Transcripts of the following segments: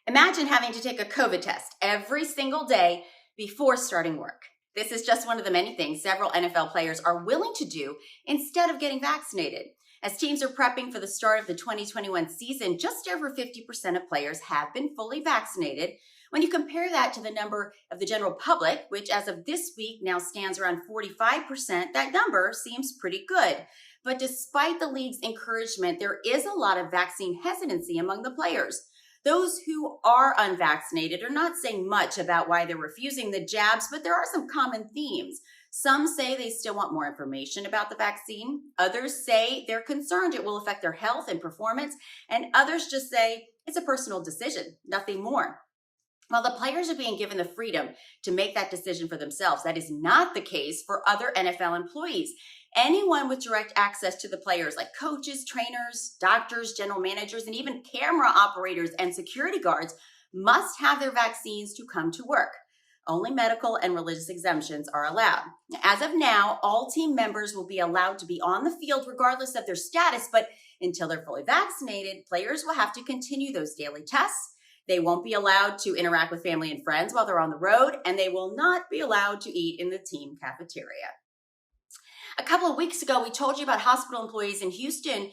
Imagine having to take a COVID test every single day before starting work. This is just one of the many things several NFL players are willing to do instead of getting vaccinated. As teams are prepping for the start of the 2021 season, just over 50% of players have been fully vaccinated. When you compare that to the number of the general public, which as of this week now stands around 45%, that number seems pretty good. But despite the league's encouragement, there is a lot of vaccine hesitancy among the players. Those who are unvaccinated are not saying much about why they're refusing the jabs, but there are some common themes. Some say they still want more information about the vaccine. Others say they're concerned it will affect their health and performance. And others just say it's a personal decision, nothing more. While the players are being given the freedom to make that decision for themselves, that is not the case for other NFL employees. Anyone with direct access to the players, like coaches, trainers, doctors, general managers, and even camera operators and security guards, must have their vaccines to come to work. Only medical and religious exemptions are allowed. As of now, all team members will be allowed to be on the field regardless of their status, but until they're fully vaccinated, players will have to continue those daily tests. They won't be allowed to interact with family and friends while they're on the road, and they will not be allowed to eat in the team cafeteria. A couple of weeks ago, we told you about hospital employees in Houston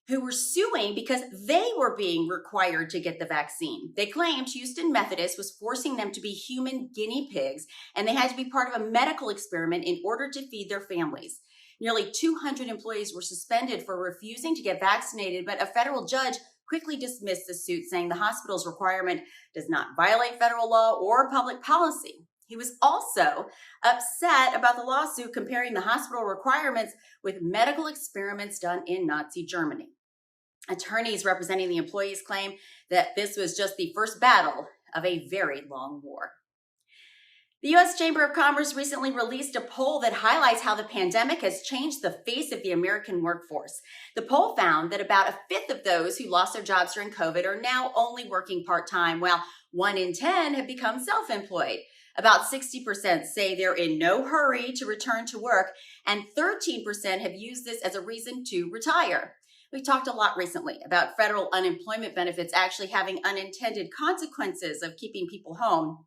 who were suing because they were being required to get the vaccine. They claimed Houston Methodist was forcing them to be human guinea pigs, and they had to be part of a medical experiment in order to feed their families. Nearly 200 employees were suspended for refusing to get vaccinated, but a federal judge quickly dismissed the suit, saying the hospital's requirement does not violate federal law or public policy. He was also upset about the lawsuit comparing the hospital requirements with medical experiments done in Nazi Germany. Attorneys representing the employees claim that this was just the first battle of a very long war. The U.S. Chamber of Commerce recently released a poll that highlights how the pandemic has changed the face of the American workforce. The poll found that about a fifth of those who lost their jobs during COVID are now only working part-time, while 1 in 10 have become self-employed. About 60% say they're in no hurry to return to work, and 13% have used this as a reason to retire. We've talked a lot recently about federal unemployment benefits actually having unintended consequences of keeping people home.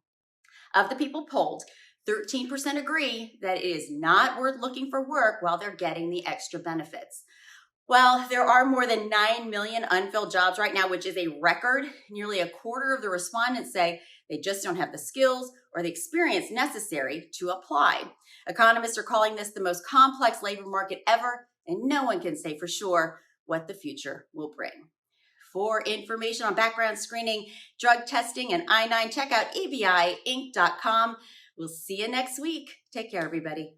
Of the people polled, 13% agree that it is not worth looking for work while they're getting the extra benefits. Well, there are more than 9 million unfilled jobs right now, which is a record. Nearly a quarter of the respondents say they just don't have the skills or the experience necessary to apply. Economists are calling this the most complex labor market ever, and no one can say for sure what the future will bring. For information on background screening, drug testing, and I-9, check out ABIinc.com. We'll see you next week. Take care, everybody.